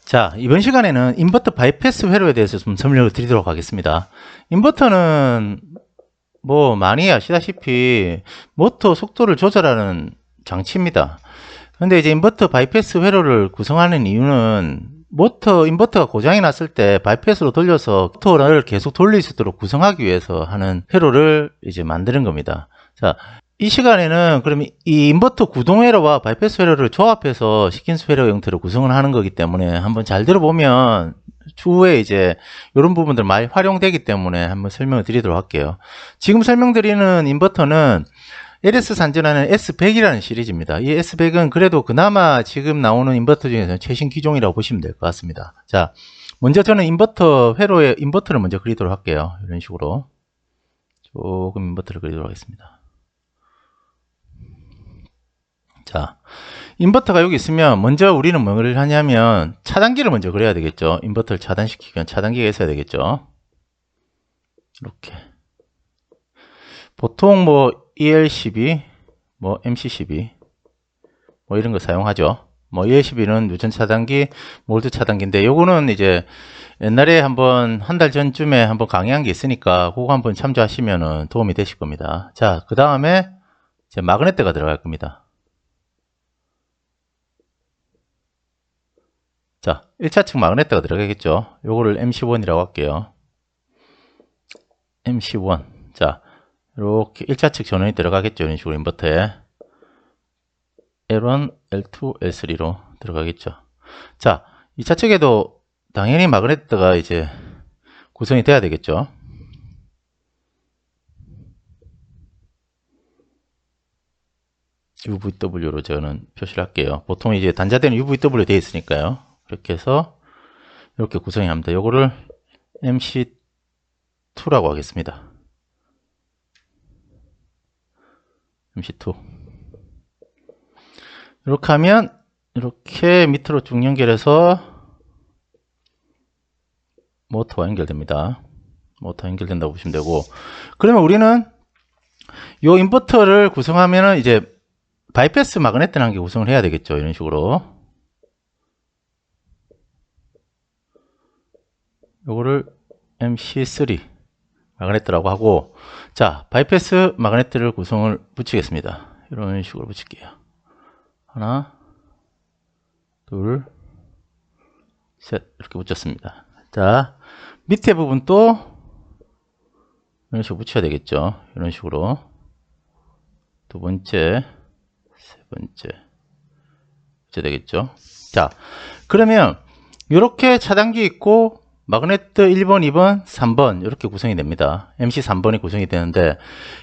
자, 이번 시간에는 인버터 바이패스 회로에 대해서 좀 설명을 드리도록 하겠습니다. 인버터는 뭐 많이 아시다시피 모터 속도를 조절하는 장치입니다. 근데 이제 인버터 바이패스 회로를 구성하는 이유는 인버터가 고장이 났을 때 바이패스로 돌려서 모터를 계속 돌릴 수 있도록 구성하기 위해서 하는 회로를 이제 만드는 겁니다. 자, 이 시간에는 그럼 이 인버터 구동 회로와 바이패스 회로를 조합해서 시퀀스 회로 형태로 구성을 하는 거기 때문에 한번 잘 들어보면 추후에 이제 이런 부분들 많이 활용되기 때문에 한번 설명을 드리도록 할게요. 지금 설명드리는 인버터는 LS 산전하는 S100이라는 시리즈입니다. 이 S100은 그래도 그나마 지금 나오는 인버터 중에서 최신 기종이라고 보시면 될 것 같습니다. 자, 먼저 저는 인버터 회로에 인버터를 먼저 그리도록 할게요. 이런 식으로 조금 인버터를 그리도록 하겠습니다. 자, 인버터가 여기 있으면 먼저 우리는 뭘 하냐면 차단기를 먼저 그려야 되겠죠. 인버터를 차단시키면 차단기가 있어야 되겠죠. 이렇게 보통 뭐 EL12, 뭐 MC12 뭐 이런 거 사용하죠. 뭐 EL12는 유전 차단기, 몰드 차단기인데 요거는 이제 옛날에 한번 한 달 전쯤에 한번 강의한 게 있으니까 그거 한번 참조하시면 도움이 되실 겁니다. 자, 그 다음에 이제 마그네트가 들어갈 겁니다. 자, 1차측 마그네트가 들어가겠죠. 요거를 MC1이라고 할게요. MC1. 자, 이렇게 1차측 전원이 들어가겠죠. 이런 식으로 인버터에 L1, L2, L3로 들어가겠죠. 자, 2차측에도 당연히 마그네트가 이제 구성이 돼야 되겠죠. UVW로 저는 표시를 할게요. 보통 이제 단자대는 UVW 되어 있으니까요. 이렇게 해서 이렇게 구성이 합니다. 요거를 MC2라고 하겠습니다. MC2. 이렇게 하면 이렇게 밑으로 쭉 연결해서 모터와 연결됩니다. 모터 연결된다고 보시면 되고, 그러면 우리는 요 인버터를 구성하면은 이제 바이패스 마그네트라는 게 구성을 해야 되겠죠. 이런 식으로. 요거를 MC3 마그네트라고 하고, 자, 바이패스 마그네트를 구성을 붙이겠습니다. 이런 식으로 붙일게요. 하나, 둘, 셋, 이렇게 붙였습니다. 자, 밑에 부분 또 이런 식으로 붙여야 되겠죠. 이런 식으로. 두 번째, 세 번째 붙여야 되겠죠. 자, 그러면 이렇게 차단기 있고 마그네트 1번, 2번, 3번 이렇게 구성이 됩니다. MC3번이 구성이 되는데,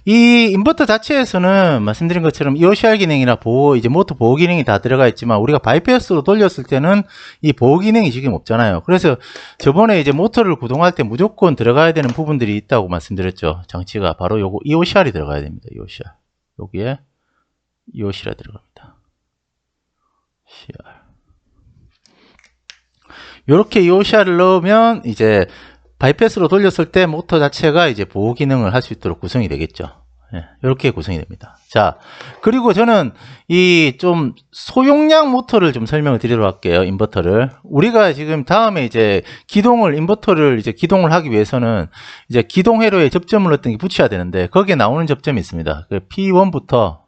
이 인버터 자체에서는 말씀드린 것처럼 EOCR 기능이나 이제 모터 보호 기능이 다 들어가 있지만 우리가 바이패스로 돌렸을 때는 이 보호 기능이 지금 없잖아요. 그래서 저번에 이제 모터를 구동할 때 무조건 들어가야 되는 부분들이 있다고 말씀드렸죠. 장치가 바로 요거 EOCR이 들어가야 됩니다. EOCR. 여기에 EOCR이 들어갑니다. CR. 이렇게 EOCR을 넣으면 이제 바이패스로 돌렸을 때 모터 자체가 이제 보호 기능을 할 수 있도록 구성이 되겠죠. 예, 이렇게 구성이 됩니다. 자, 그리고 저는 이 좀 소용량 모터를 좀 설명을 드리도록 할게요. 인버터를. 우리가 지금 다음에 이제 인버터를 이제 기동을 하기 위해서는 이제 기동 회로에 접점을 어떤 게 붙여야 되는데 거기에 나오는 접점이 있습니다. 그 P1부터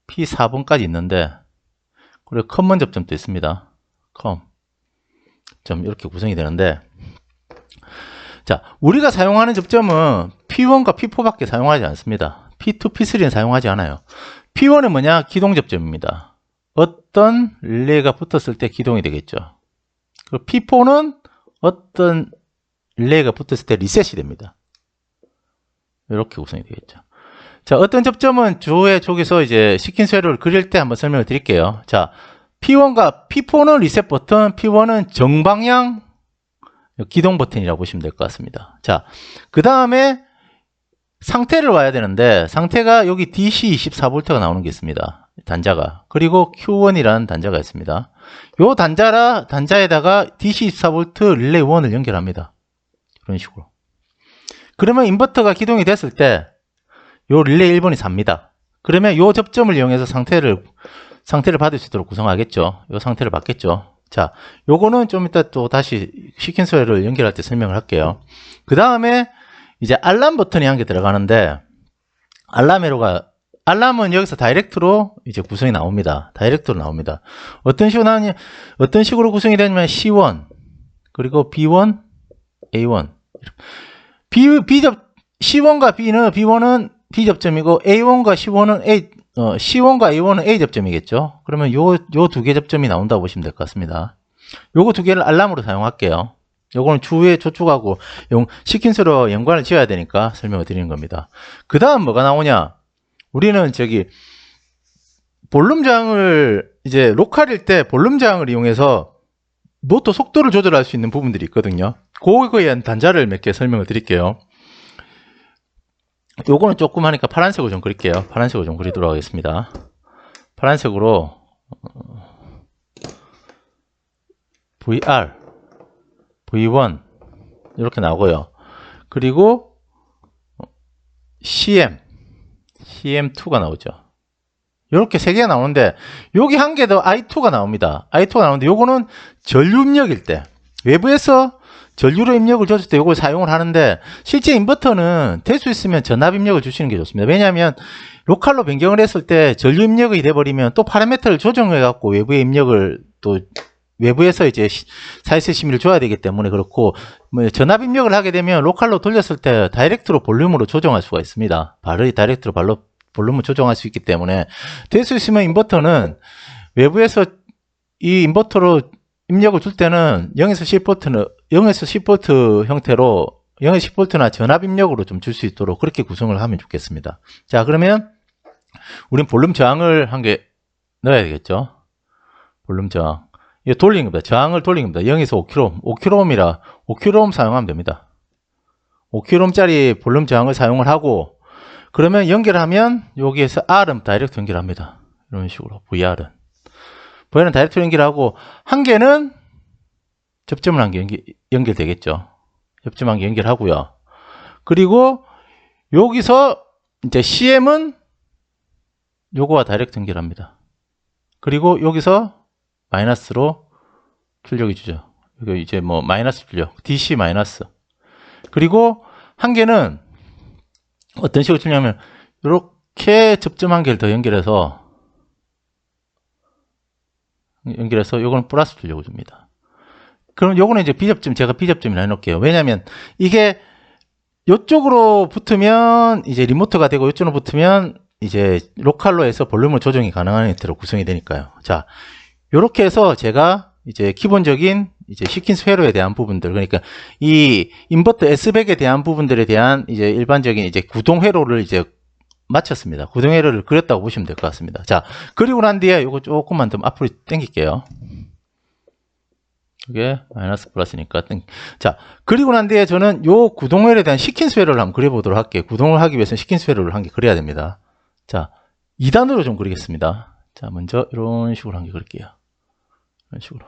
P4번까지 있는데, 그리고 커먼 접점도 있습니다. 점 이렇게 구성이 되는데, 자, 우리가 사용하는 접점은 P1과 P4밖에 사용하지 않습니다. P2, P3는 사용하지 않아요. P1은 뭐냐? 기동 접점입니다. 어떤 릴레이가 붙었을 때 기동이 되겠죠. 그리고 P4는 어떤 릴레이가 붙었을 때 리셋이 됩니다. 이렇게 구성이 되겠죠. 자, 어떤 접점은 주에 저기서 이제 시퀀스 회로를 그릴 때 한번 설명을 드릴게요. 자, P1과 P4는 리셋 버튼, P1은 정방향 기동 버튼이라고 보시면 될 것 같습니다. 자, 그 다음에 상태를 와야 되는데, 상태가 여기 DC24V가 나오는 게 있습니다. 단자가. 그리고 Q1이라는 단자가 있습니다. 요 단자에다가 DC24V 릴레이 1을 연결합니다. 이런 식으로. 그러면 인버터가 기동이 됐을 때 요 릴레이 1번이 삽니다. 그러면 요 접점을 이용해서 상태를 받을 수 있도록 구성하겠죠. 요 상태를 받겠죠. 자, 요거는 좀 이따 또 다시 시퀀스를 연결할 때 설명을 할게요. 그 다음에 이제 알람 버튼이 한 개 들어가는데, 알람은 여기서 다이렉트로 이제 구성이 나옵니다. 다이렉트로 나옵니다. 어떤 식으로 구성이 되냐면 C1, 그리고 B1, A1. C1과 B1은 B 접점이고, A1과 C1과 A1은 A 접점이겠죠. 그러면 요 두 개 접점이 나온다고 보시면 될 것 같습니다. 요거 두 개를 알람으로 사용할게요. 요거는 추후에 조축하고 시퀀스로 연관을 지어야 되니까 설명을 드리는 겁니다. 그 다음 뭐가 나오냐? 우리는 볼륨 저항을 이제 로컬일 때 볼륨 저항을 이용해서 노트 속도를 조절할 수 있는 부분들이 있거든요. 그거에 대한 단자를 몇 개 설명을 드릴게요. 요거는 조금 하니까 파란색으로 좀 그릴게요. 파란색으로 좀 그리도록 하겠습니다. 파란색으로 VR, V1 이렇게 나오고요. 그리고 CM2가 나오죠. 이렇게 세 개가 나오는데 여기 한 개 더 I2가 나옵니다. I2가 나오는데 요거는 전류 입력일 때 외부에서 전류로 입력을 줬을 때 이걸 사용을 하는데, 실제 인버터는 될 수 있으면 전압 입력을 주시는 게 좋습니다. 왜냐하면 로컬로 변경을 했을 때 전류 입력이 돼버리면 또 파라미터를 조정해 갖고 외부의 입력을 또 외부에서 이제 사이스 심의를 줘야 되기 때문에 그렇고, 전압 입력을 하게 되면 로컬로 돌렸을 때 다이렉트로 볼륨으로 조정할 수가 있습니다. 바로 다이렉트로 볼륨을 조정할 수 있기 때문에 될 수 있으면 인버터는 외부에서 이 인버터로 입력을 줄 때는 0에서 10V 형태로 0에서 10V나 전압 입력으로 좀 줄 수 있도록 그렇게 구성을 하면 좋겠습니다. 자, 그러면 우린 볼륨 저항을 한 개 넣어야 되겠죠. 볼륨 저항. 이거 돌리는 겁니다. 저항을 돌리는 겁니다. 0에서 5kΩ. 5kΩ 사용하면 됩니다. 5kΩ짜리 볼륨 저항을 사용을 하고, 그러면 연결하면 여기에서 R은 다이렉트 연결합니다. 이런 식으로 VR은 다이렉트 연결하고, 한 개는 접점을 한 개 연결되겠죠. 접점 한 개 연결하고요. 그리고 여기서 이제 CM은 요거와 다이렉트 연결합니다. 그리고 여기서 마이너스로 출력이 주죠. 이거 이제 뭐 마이너스 출력, DC 마이너스. 그리고 한 개는 어떤 식으로 주냐면 이렇게 접점 한 개를 더 연결해서 요거는 플러스 출력을 줍니다. 그럼 요거는 이제 B접점, 제가 B접점이라 해놓을게요. 왜냐면 이게 요쪽으로 붙으면 이제 리모트가 되고 요쪽으로 붙으면 이제 로컬로 해서 볼륨을 조정이 가능한 형태로 구성이 되니까요. 자, 요렇게 해서 제가 이제 기본적인 이제 시퀀스 회로에 대한 부분들, 그러니까 이 인버터 S백에 대한 부분들에 대한 이제 일반적인 이제 구동 회로를 이제 마쳤습니다. 구동 회로를 그렸다고 보시면 될 것 같습니다. 자, 그리고 난 뒤에 요거 조금만 더 앞으로 당길게요. 이게 마이너스 플러스니까. 자, 그리고 난 뒤에 저는 요 구동 회로에 대한 시퀀스 회로를 한번 그려보도록 할게요. 구동을 하기 위해서는 시퀀스 회로를 한 개 그려야 됩니다. 자, 2단으로 좀 그리겠습니다. 자, 먼저 이런 식으로 한 개 그릴게요. 이런 식으로.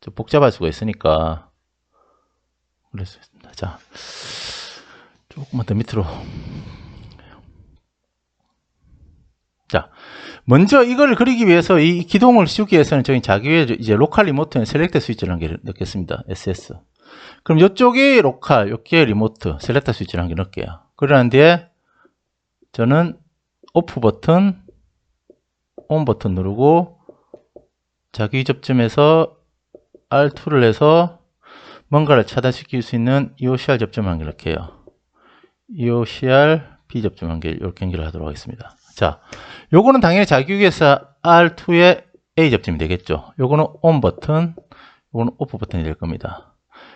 좀 복잡할 수가 있으니까 그릴 수 있습니다. 자, 조금만 더 밑으로. 자, 먼저 이걸 그리기 위해서 이 기동을 씌우기 위해서는 저희 자기의 이제 로컬 리모트는 셀렉트 스위치를 한 개 넣겠습니다. SS. 그럼 이쪽이 로컬, 여기에 리모트, 셀렉트 스위치를 한 개 넣을게요. 그러는 뒤에 저는 오프 버튼, 온 버튼 누르고 자기 접점에서 R2를 해서 뭔가를 차단시킬 수 있는 EOCR 접점을 한 개 이렇게 해요. EOCR B 접점 한 개 이렇게 연결을 하도록 하겠습니다. 자, 요거는 당연히 자기 위에서 R2의 A 접점이 되겠죠. 요거는 ON 버튼, 요거는 OFF 버튼이 될 겁니다.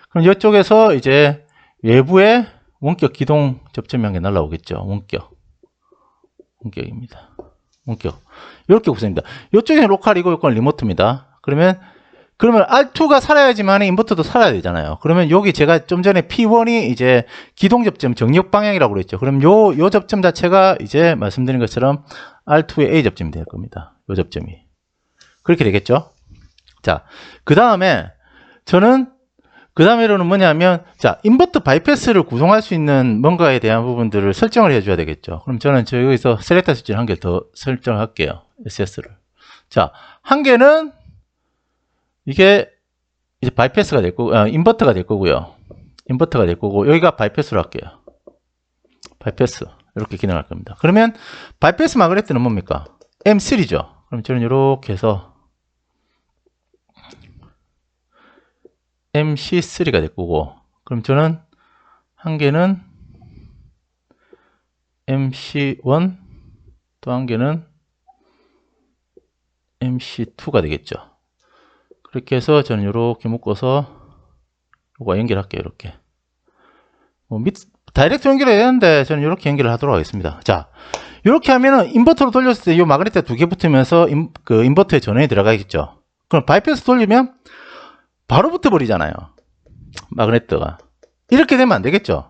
그럼 이쪽에서 이제 외부에 원격 기동 접점이 한 개 날라오겠죠. 원격입니다. 원격. 이렇게 구성입니다. 이쪽에는 로컬이고 요건 리모트입니다. 그러면 R2가 살아야지만 인버터도 살아야 되잖아요. 그러면 여기 제가 좀 전에 P1이 이제 기동 접점 정력 방향이라고 그랬죠. 그럼 요 접점 자체가 이제 말씀드린 것처럼 R2의 A 접점이 될 겁니다. 요 접점이. 그렇게 되겠죠. 자, 그 다음에로는 뭐냐면, 자, 인버터 바이패스를 구성할 수 있는 뭔가에 대한 부분들을 설정을 해줘야 되겠죠. 그럼 저는 여기서 셀렉터 스위치를 한 개 더 설정할게요. SS를. 자, 한 개는 이게 이제 바이패스가 될 거고, 인버터가 될 거고요. 인버터가 될 거고, 여기가 바이패스로 할게요. 바이패스. 이렇게 기능할 겁니다. 그러면 바이패스 마그네트는 뭡니까? M3죠. 그럼 저는 이렇게 해서 MC3가 될 거고, 그럼 저는 한 개는 MC1, 또 한 개는 MC2가 되겠죠. 그렇게 해서 저는 이렇게 묶어서 요거 연결할게요. 이렇게. 다이렉트 연결해야 되는데 저는 이렇게 연결을 하도록 하겠습니다. 자, 이렇게 하면은 인버터로 돌렸을 때 이 마그네트가 두 개 붙으면서 인버터에 전원이 들어가겠죠. 그럼 바이패스 돌리면 바로 붙어버리잖아요. 마그네트가. 이렇게 되면 안 되겠죠.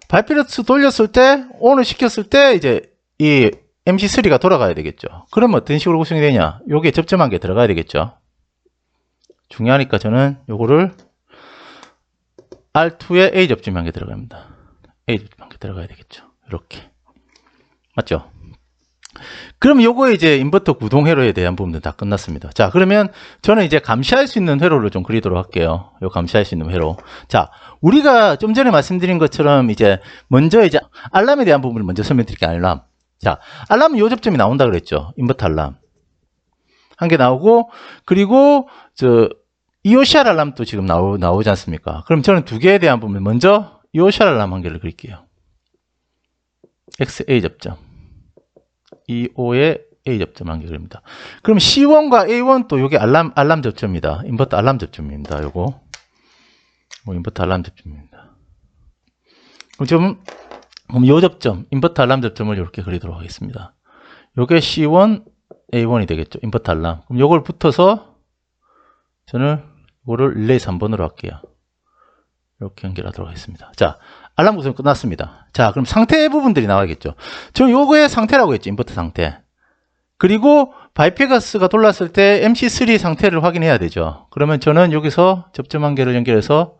바이패스 돌렸을 때, ON을 시켰을 때 이제 이 MC3가 돌아가야 되겠죠. 그러면 어떤 식으로 구성이 되냐? 요게 접점한 게 들어가야 되겠죠. 중요하니까 저는 요거를 R2에 A 접점이 한 개 들어갑니다. A 접점 한 개 들어가야 되겠죠. 이렇게. 맞죠? 그럼 요거에 이제 인버터 구동 회로에 대한 부분도 다 끝났습니다. 자, 그러면 저는 이제 감시할 수 있는 회로를 좀 그리도록 할게요. 요 감시할 수 있는 회로. 자, 우리가 좀 전에 말씀드린 것처럼 이제 먼저 이제 알람에 대한 부분을 먼저 설명드릴게요. 알람. 자, 알람은 요 접점이 나온다 그랬죠. 인버터 알람. 한 개 나오고, 그리고 EOCR 알람도 지금 나오지 않습니까? 그럼 저는 두 개에 대한 부분, 먼저 EOCR 알람 한 개를 그릴게요. XA 접점. EO에 A 접점 한 개 그립니다. 그럼 C1과 A1 또 요게 알람 접점입니다. 인버터 알람 접점입니다. 요거. 인버터 알람 접점입니다. 그럼 요 접점, 인버터 알람 접점을 이렇게 그리도록 하겠습니다. 요게 C1, A1이 되겠죠. 인버터 알람. 그럼 요걸 붙어서 저는 이거를 릴레이 3번으로 할게요. 이렇게 연결하도록 하겠습니다. 자, 알람 구성 끝났습니다. 자, 그럼 상태 부분들이 나와야겠죠. 저는 요거의 상태라고 했죠. 인버터 상태. 그리고 바이패스가 돌았을 때 MC3 상태를 확인해야 되죠. 그러면 저는 여기서 접점 한 개를 연결해서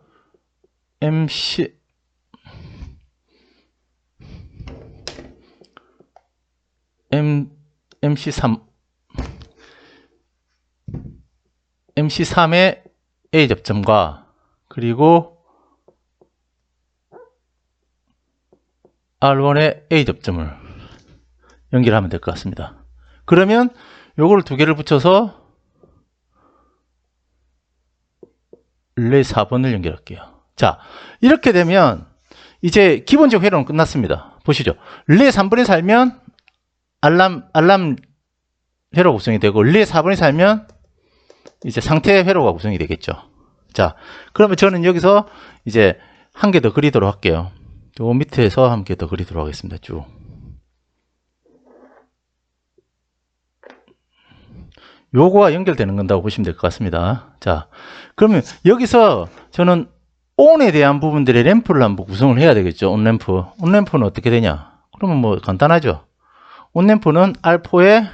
MC3의 A 접점과 그리고 R1의 A 접점을 연결하면 될 것 같습니다. 그러면 요걸 두 개를 붙여서 릴레이 4번을 연결할게요. 자, 이렇게 되면 이제 기본적 회로는 끝났습니다. 보시죠. 릴레이 3번에 살면 알람 회로 구성이 되고, 릴레이 4번에 살면 이제 상태 회로가 구성이 되겠죠. 자, 그러면 저는 여기서 이제 한 개 더 그리도록 할게요. 요 밑에서 한 개 더 그리도록 하겠습니다. 쭉. 요거와 연결되는 건다고 보시면 될 것 같습니다. 자, 그러면 여기서 저는 ON에 대한 부분들의 램프를 한번 구성을 해야 되겠죠. ON램프. ON램프는 어떻게 되냐? 그러면 뭐 간단하죠. ON램프는 R4에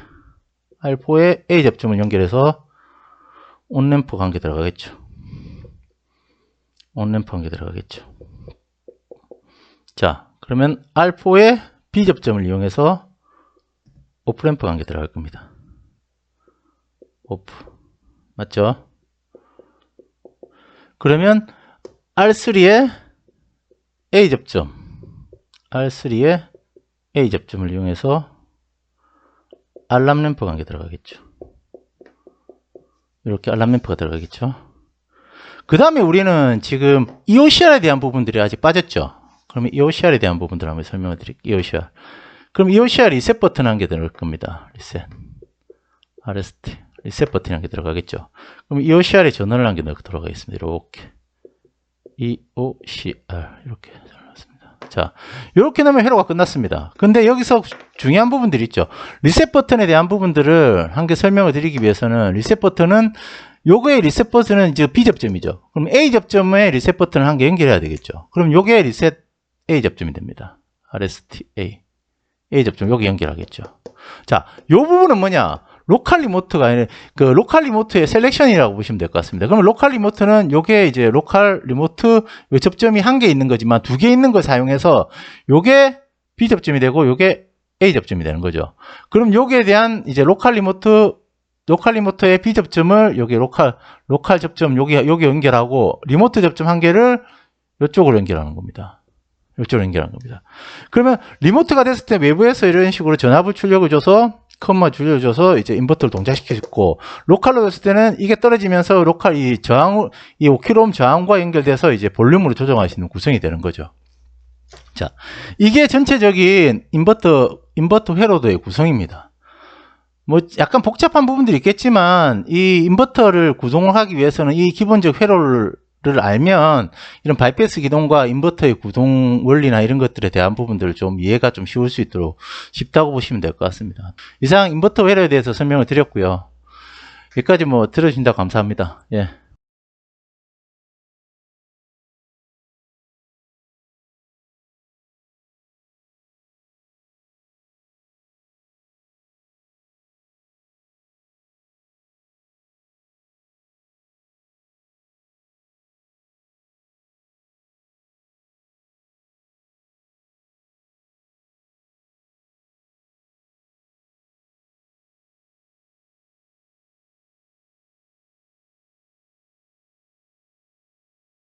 A 접점을 연결해서 ON램프 관계 들어가겠죠. ON램프 관계 들어가겠죠. 자, 그러면 R4에 B 접점을 이용해서 오프램프 관계 들어갈 겁니다. 오프. 맞죠? 그러면 R3에 A 접점. R3에 A 접점을 이용해서 알람 램프 관계 들어가겠죠. 이렇게 알람 램프가 들어가겠죠. 그 다음에 우리는 지금 EOCR에 대한 부분들이 아직 빠졌죠. 그러면 EOCR에 대한 부분들 한번 설명을 드릴게요. EOCR. 그럼 EOCR 리셋 버튼 한 개 들어갈 겁니다. 리셋. RST. 리셋 버튼이 한 개 들어가겠죠. 그럼 EOCR에 전원을 한 개 넣고 들어가겠습니다. 이렇게. EOCR. 이렇게 들어갔습니다. 자, 이렇게 넣으면 회로가 끝났습니다. 근데 여기서 중요한 부분들이 있죠. 리셋 버튼에 대한 부분들을 한 개 설명을 드리기 위해서는 리셋 버튼은 요거의 리셋 버튼은 이제 B 접점이죠. 그럼 A 접점에 리셋 버튼을 한 개 연결해야 되겠죠. 그럼 요게 리셋 A 접점이 됩니다. RSTA. A 접점 여기 연결하겠죠. 자, 요 부분은 뭐냐? 로컬 리모트가 아니라 그 로컬 리모트의 셀렉션이라고 보시면 될 것 같습니다. 그러면 로컬 리모트는 요게 이제 로컬 리모트 요 접점이 한 개 있는 거지만 두 개 있는 걸 사용해서 요게 B 접점이 되고 요게 A 접점이 되는 거죠. 그럼 요게 대한 이제 로컬 리모트 로컬 리모터의 B 접점을 여기 로컬 접점 여기 연결하고 리모트 접점 한 개를 이쪽으로 연결하는 겁니다. 이쪽으로 연결하는 겁니다. 그러면 리모트가 됐을 때 외부에서 이런 식으로 전압을 출력을 줘서 컴마 줄여줘서 이제 인버터를 동작시켜줬고, 로컬로 했을 때는 이게 떨어지면서 로컬 이 5kΩ 저항과 연결돼서 이제 볼륨으로 조정할 수 있는 구성이 되는 거죠. 자, 이게 전체적인 인버터 회로도의 구성입니다. 뭐 약간 복잡한 부분들이 있겠지만 이 인버터를 구동을 하기 위해서는 이 기본적 회로를 알면 이런 바이패스 기동과 인버터의 구동 원리나 이런 것들에 대한 부분들을 좀 이해가 좀 쉬울 수 있도록 쉽다고 보시면 될 것 같습니다. 이상 인버터 회로에 대해서 설명을 드렸고요. 여기까지 뭐 들어주신다고 감사합니다. 예.